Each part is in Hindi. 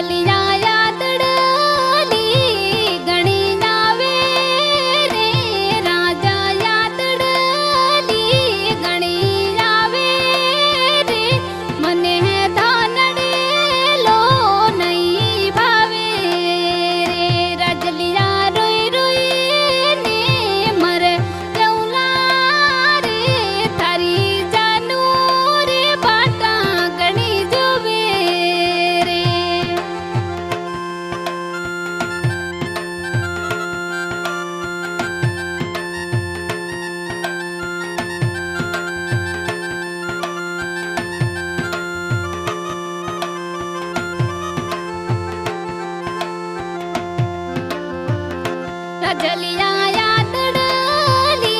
रजलिया यादड़ली गणी नावे रे राजा यादड़ली गणी नावे रे मने धानड़े लो नहीं भावे रे रजलिया रोई रोई ने मर जौला रे थारी जानू रे बाटा गणी जोवे रे रजलिया यादड़ली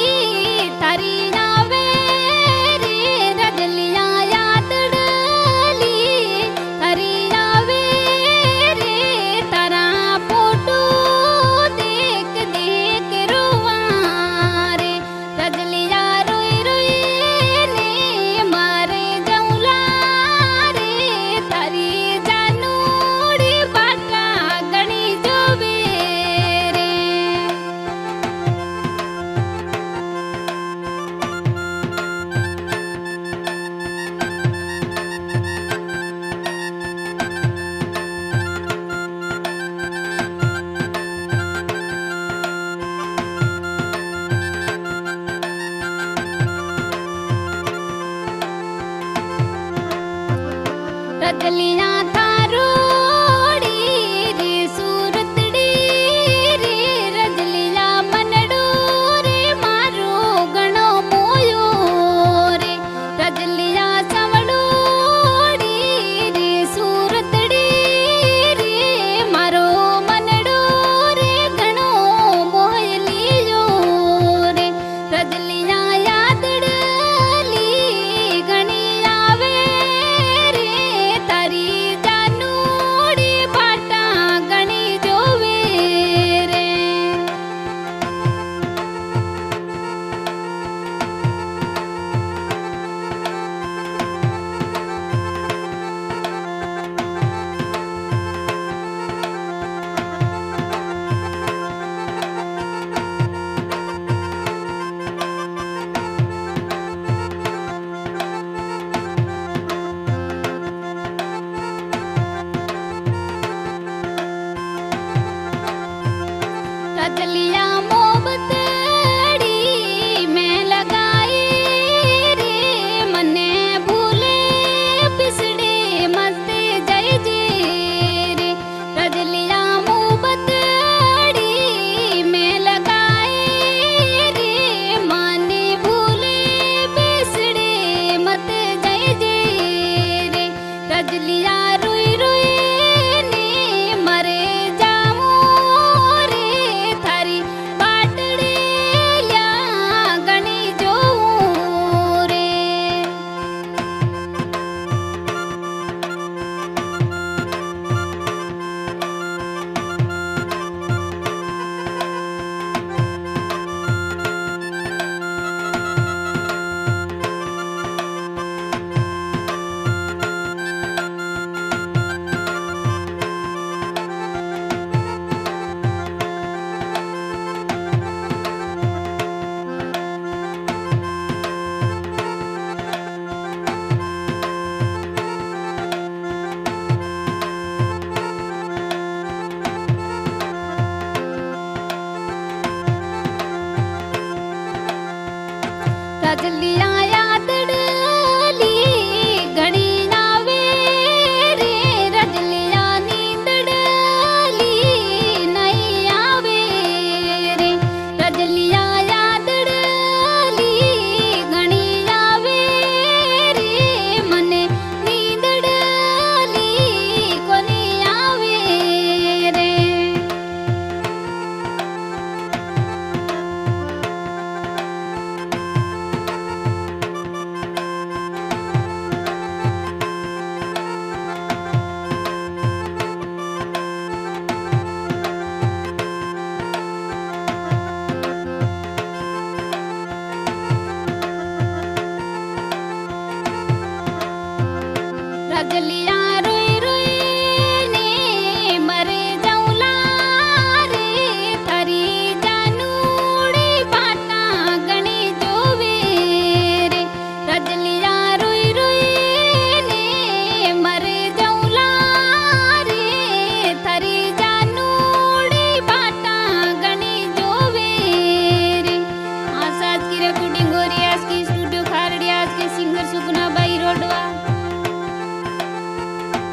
थारी नावे रे रजलिया यादड़ली थारी नावे रे तारा फोटो देख देख रोवा रे रजलिया रोई रोई ने मारे जौला रे थारी जानूड़ी बाटा गणी जोवे रे रजलिया थारोड़ी रे सूरतड़ी रे रजलिया मनड़ो रे मारो गणो मोयो रे रजलिया सवड़ोड़ी रे सूरतड़ी रे मारो मनड़ो रे गणो मोह लियो रे रजलिया यादड़ली गणी आवे रे तारी जानूड़ी बाटा गणी जोवे रे रजलिया मोहब्बतड़ी में लगाई रे मने भूले पिसड़े मस्ते जय जे रे रजलिया मोहब्बतड़ी में लगाई रे माने भूले पिसड़े मत जय जे रे रजलिया रोई रोई ने मरे जाऊं रे थारी बाटड़े या गणी जोऊं रे रजलिया